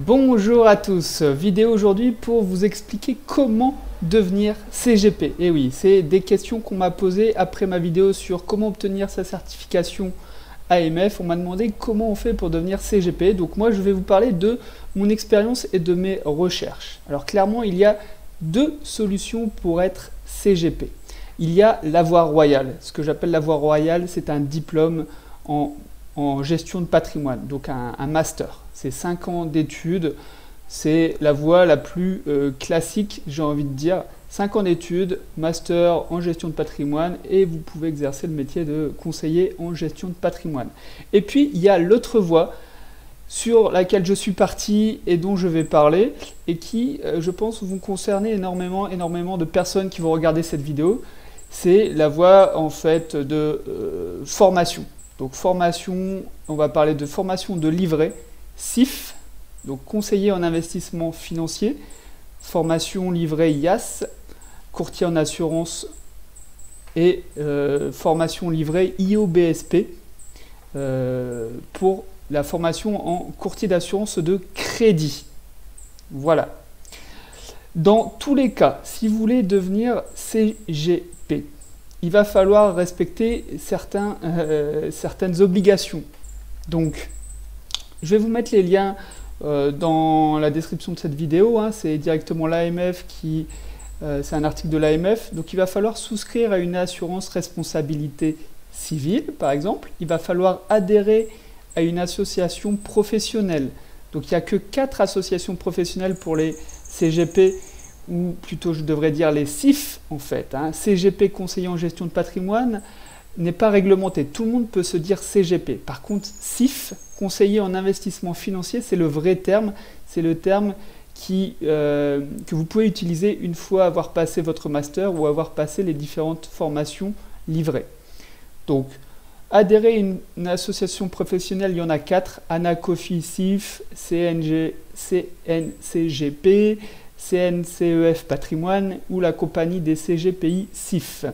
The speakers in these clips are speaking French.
Bonjour à tous, vidéo aujourd'hui pour vous expliquer comment devenir CGP. Et oui, c'est des questions qu'on m'a posées après ma vidéo sur comment obtenir sa certification AMF. On m'a demandé comment on fait pour devenir CGP. Donc moi je vais vous parler de mon expérience et de mes recherches. Alors clairement il y a deux solutions pour être CGP. Il y a la voie royale. Ce que j'appelle la voie royale, c'est un diplôme en gestion de patrimoine, donc un master. C'est 5 ans d'études, c'est la voie la plus classique, j'ai envie de dire. 5 ans d'études, master en gestion de patrimoine, et vous pouvez exercer le métier de conseiller en gestion de patrimoine. Et puis, il y a l'autre voie sur laquelle je suis parti et dont je vais parler, et qui, je pense, vont concerner énormément de personnes qui vont regarder cette vidéo. C'est la voie, en fait, de formation. Donc formation, on va parler de formation de livret, CIF, donc conseiller en investissement financier, formation livret IAS, courtier en assurance et formation livret IOBSP pour la formation en courtier d'assurance de crédit. Voilà. Dans tous les cas, si vous voulez devenir CGP, il va falloir respecter certaines obligations. Donc, je vais vous mettre les liens dans la description de cette vidéo. Hein. C'est directement l'AMF qui... c'est un article de l'AMF. Donc, il va falloir souscrire à une assurance responsabilité civile, par exemple. Il va falloir adhérer à une association professionnelle. Donc, il n'y a que 4 associations professionnelles pour les CGP, ou plutôt je devrais dire les CIF en fait. Hein. CGP, conseiller en gestion de patrimoine, n'est pas réglementé. Tout le monde peut se dire CGP. Par contre, CIF, conseiller en investissement financier, c'est le vrai terme. C'est le terme que vous pouvez utiliser une fois avoir passé votre master ou avoir passé les différentes formations livrées. Donc, adhérer à une association professionnelle, il y en a 4. ANACOFI, CIF, CNCGP, CNCEF Patrimoine ou la compagnie des CGPI CIF.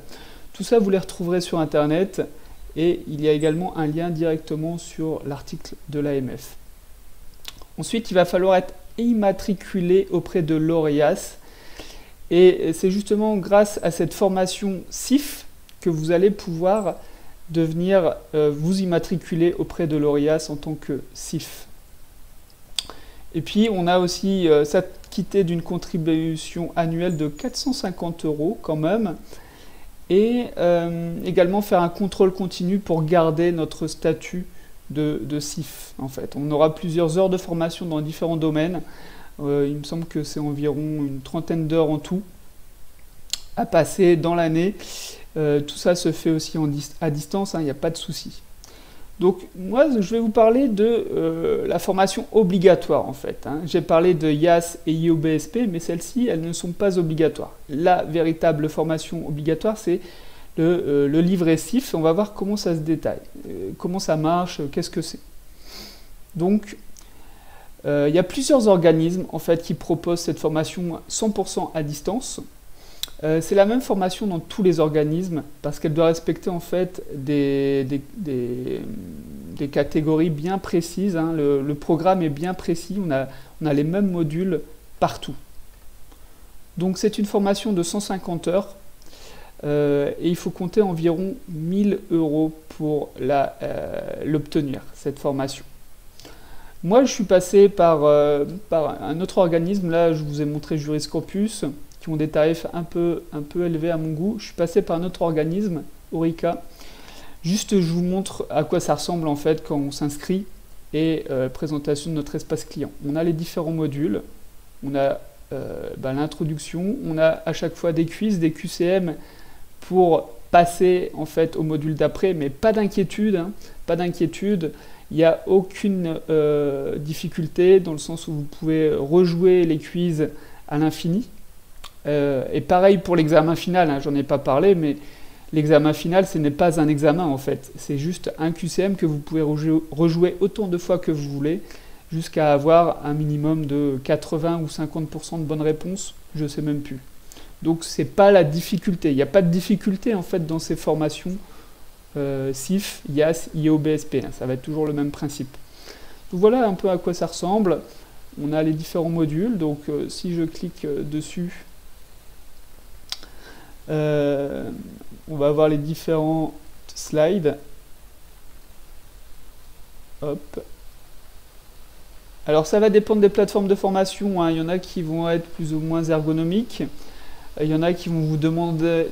Tout ça, vous les retrouverez sur Internet et il y a également un lien directement sur l'article de l'AMF. Ensuite, il va falloir être immatriculé auprès de l'ORIAS et c'est justement grâce à cette formation CIF que vous allez pouvoir devenir vous immatriculer auprès de l'ORIAS en tant que CIF. Et puis, on a aussi s'acquitter d'une contribution annuelle de 450 € quand même. Et également faire un contrôle continu pour garder notre statut de CIF. En fait, on aura plusieurs heures de formation dans différents domaines. Il me semble que c'est environ une trentaine d'heures en tout à passer dans l'année. Tout ça se fait aussi à distance, il n'y a pas de souci. Donc moi je vais vous parler de la formation obligatoire en fait. Hein. J'ai parlé de IAS et IOBSP, mais celles-ci elles ne sont pas obligatoires. La véritable formation obligatoire c'est le livret CIF. On va voir comment ça se détaille, comment ça marche, qu'est-ce que c'est. Donc il y a plusieurs organismes en fait qui proposent cette formation 100% à distance. C'est la même formation dans tous les organismes parce qu'elle doit respecter en fait des catégories bien précises. Hein. Le programme est bien précis, on a les mêmes modules partout. Donc c'est une formation de 150 heures et il faut compter environ 1000 € pour l'obtenir, cette formation. Moi je suis passé par un autre organisme, là je vous ai montré Juriscampus, qui ont des tarifs un peu élevés à mon goût. Je suis passé par un autre organisme, Orica. Juste, je vous montre à quoi ça ressemble en fait quand on s'inscrit et présentation de notre espace client. On a les différents modules, on a l'introduction, on a à chaque fois des quiz, des QCM pour passer en fait au module d'après, mais pas d'inquiétude, hein, pas d'inquiétude. Il n'y a aucune difficulté dans le sens où vous pouvez rejouer les quiz à l'infini. Et pareil pour l'examen final, hein, j'en ai pas parlé, mais l'examen final, ce n'est pas un examen en fait. C'est juste un QCM que vous pouvez rejouer autant de fois que vous voulez, jusqu'à avoir un minimum de 80 ou 50% de bonnes réponses, je ne sais même plus. Donc c'est pas la difficulté, il n'y a pas de difficulté en fait dans ces formations CIF, IAS, IOBSP, hein, ça va être toujours le même principe. Donc voilà un peu à quoi ça ressemble. on a les différents modules. Donc si je clique dessus, on va avoir les différents slides. Hop. Alors ça va dépendre des plateformes de formation, hein. Il y en a qui vont être plus ou moins ergonomiques. Il y en a qui vont vous demander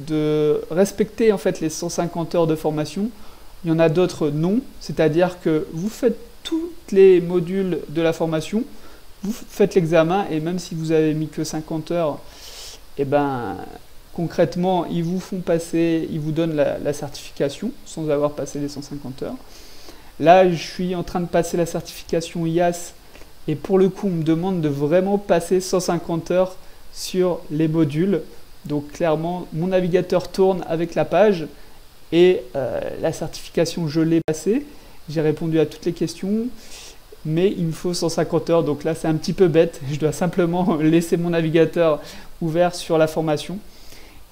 de respecter en fait les 150 heures de formation. Il y en a d'autres non, c'est-à-dire que vous faites tous les modules de la formation, vous faites l'examen et même si vous avez mis que 50 heures, et ben concrètement ils vous font passer, ils vous donnent la certification sans avoir passé les 150 heures. Là je suis en train de passer la certification IAS et pour le coup on me demande de vraiment passer 150 heures sur les modules. Donc clairement mon navigateur tourne avec la page. Et la certification, je l'ai passée, j'ai répondu à toutes les questions, mais il me faut 150 heures, donc là c'est un petit peu bête, je dois simplement laisser mon navigateur ouvert sur la formation.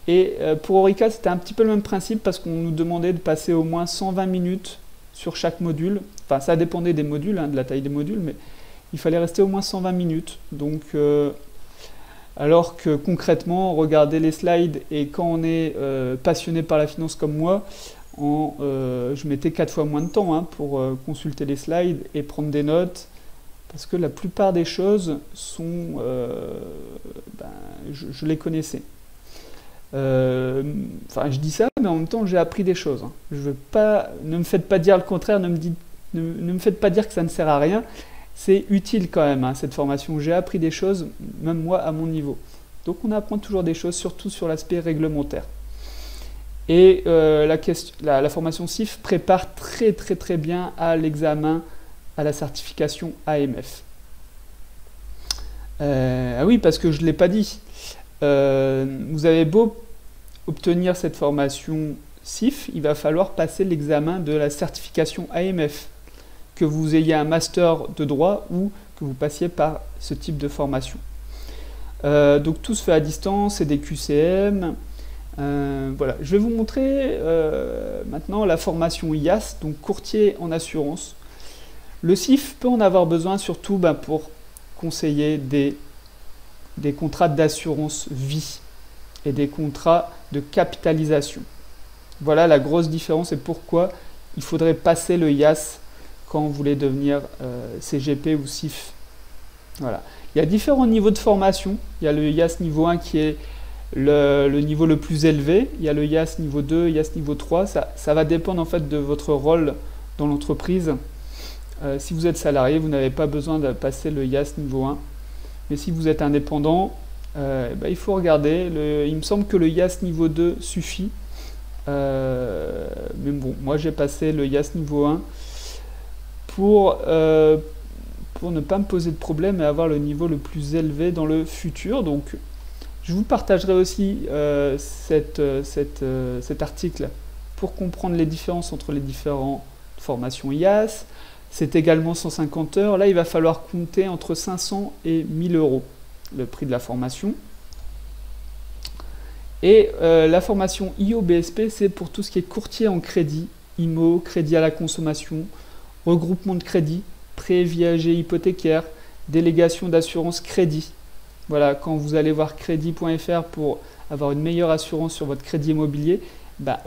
Et pour Orica, c'était un petit peu le même principe, parce qu'on nous demandait de passer au moins 120 minutes sur chaque module, enfin ça dépendait des modules, hein, de la taille des modules, mais il fallait rester au moins 120 minutes, donc... alors que concrètement, regardez les slides et quand on est passionné par la finance comme moi, je mettais 4 fois moins de temps hein, pour consulter les slides et prendre des notes parce que la plupart des choses sont, je les connaissais. Enfin, je dis ça, mais en même temps, j'ai appris des choses. Hein. Je veux pas, ne me faites pas dire le contraire, ne me faites pas dire que ça ne sert à rien. C'est utile quand même, hein, cette formation. J'ai appris des choses, même moi, à mon niveau. Donc on apprend toujours des choses, surtout sur l'aspect réglementaire. Et la formation CIF prépare très bien à l'examen, à la certification AMF. Ah oui, parce que je ne l'ai pas dit. Vous avez beau obtenir cette formation CIF, il va falloir passer l'examen de la certification AMF. Que vous ayez un master de droit ou que vous passiez par ce type de formation. Donc tout se fait à distance, c'est des QCM. Voilà. Je vais vous montrer maintenant la formation IAS, donc courtier en assurance. Le CIF peut en avoir besoin surtout pour conseiller des contrats d'assurance vie et des contrats de capitalisation. Voilà la grosse différence et pourquoi il faudrait passer le IAS quand vous voulez devenir CGP ou CIF. Voilà. Il y a différents niveaux de formation. Il y a le IAS niveau 1 qui est le niveau le plus élevé. Il y a le IAS niveau 2, IAS niveau 3. Ça va dépendre en fait de votre rôle dans l'entreprise. Si vous êtes salarié, vous n'avez pas besoin de passer le IAS niveau 1. Mais si vous êtes indépendant, il faut regarder. Il me semble que le IAS niveau 2 suffit. Mais bon, moi j'ai passé le IAS niveau 1 pour ne pas me poser de problème et avoir le niveau le plus élevé dans le futur. Donc, je vous partagerai aussi cet article pour comprendre les différences entre les différentes formations IAS. C'est également 150 heures. Là, il va falloir compter entre 500 et 1000 euros le prix de la formation. Et la formation IO-BSP, c'est pour tout ce qui est courtier en crédit, IMO, crédit à la consommation, regroupement de crédit, prêt viager hypothécaire, délégation d'assurance crédit. Voilà, quand vous allez voir crédit.fr pour avoir une meilleure assurance sur votre crédit immobilier,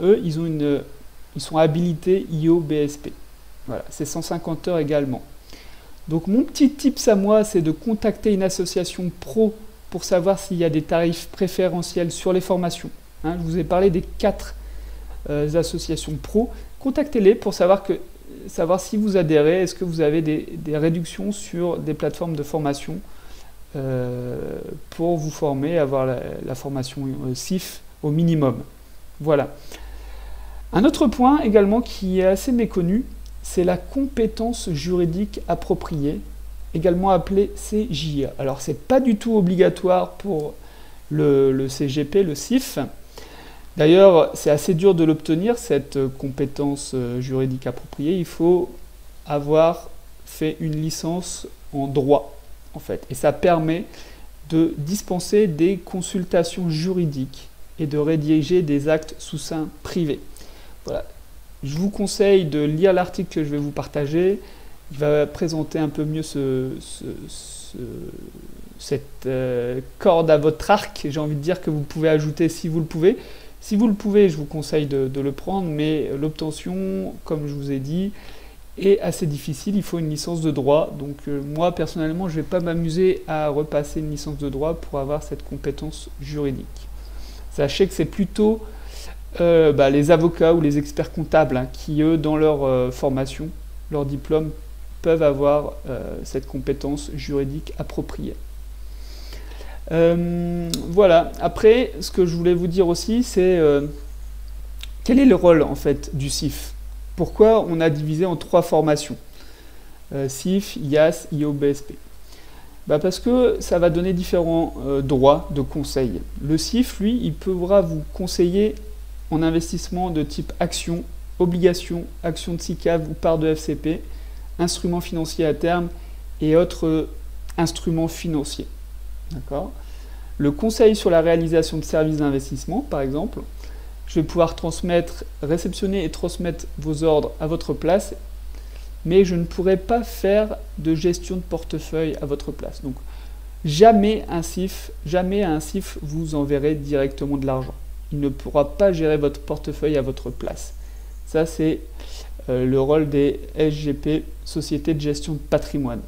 eux, ils sont habilités IO-BSP. Voilà, c'est 150 heures également. Donc mon petit tips à moi, c'est de contacter une association pro pour savoir s'il y a des tarifs préférentiels sur les formations. Hein, je vous ai parlé des 4 associations pro. Contactez-les pour savoir si vous adhérez, est-ce que vous avez des réductions sur des plateformes de formation pour vous former, avoir la formation CIF au minimum. Voilà. Un autre point également qui est assez méconnu, c'est la compétence juridique appropriée, également appelée CJA. Alors c'est pas du tout obligatoire pour le CGP, le CIF. D'ailleurs, c'est assez dur de l'obtenir, cette compétence juridique appropriée. Il faut avoir fait une licence en droit, en fait. Et ça permet de dispenser des consultations juridiques et de rédiger des actes sous seing privé. Voilà. Je vous conseille de lire l'article que je vais vous partager, il va présenter un peu mieux cette corde à votre arc, j'ai envie de dire, que vous pouvez ajouter si vous le pouvez. Si vous le pouvez, je vous conseille de le prendre, mais l'obtention, comme je vous ai dit, est assez difficile. Il faut une licence de droit. Donc moi, personnellement, je ne vais pas m'amuser à repasser une licence de droit pour avoir cette compétence juridique. Sachez que c'est plutôt les avocats ou les experts comptables qui, eux, dans leur formation, leur diplôme, peuvent avoir cette compétence juridique appropriée. Voilà. Après, ce que je voulais vous dire aussi, c'est quel est le rôle en fait du CIF? Pourquoi on a divisé en 3 formations, CIF, IAS, IO, BSP? Parce que ça va donner différents droits de conseil. Le CIF, lui, il pourra vous conseiller en investissement de type action, obligation, action de SICAV ou part de FCP, instruments financiers à terme et autres instruments financiers. D'accord ? Le conseil sur la réalisation de services d'investissement, par exemple, je vais pouvoir réceptionner et transmettre vos ordres à votre place, mais je ne pourrai pas faire de gestion de portefeuille à votre place. Donc, jamais un CIF vous enverrez directement de l'argent. Il ne pourra pas gérer votre portefeuille à votre place. Ça, c'est le rôle des SGP, Sociétés de gestion de patrimoine.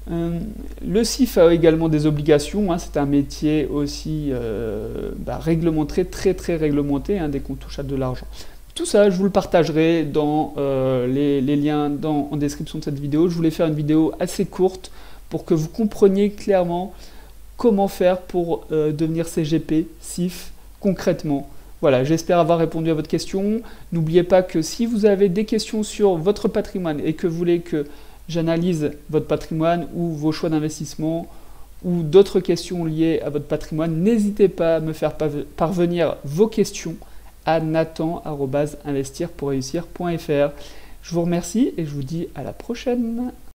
Le CIF a également des obligations, c'est un métier aussi réglementé, très réglementé, dès qu'on touche à de l'argent. Tout ça, je vous le partagerai dans les liens en description de cette vidéo. Je voulais faire une vidéo assez courte pour que vous compreniez clairement comment faire pour devenir CGP, CIF, concrètement. Voilà, j'espère avoir répondu à votre question. N'oubliez pas que si vous avez des questions sur votre patrimoine et que vous voulez que j'analyse votre patrimoine ou vos choix d'investissement ou d'autres questions liées à votre patrimoine, n'hésitez pas à me faire parvenir vos questions à nathan@investirpourreussir.fr. Je vous remercie et je vous dis à la prochaine.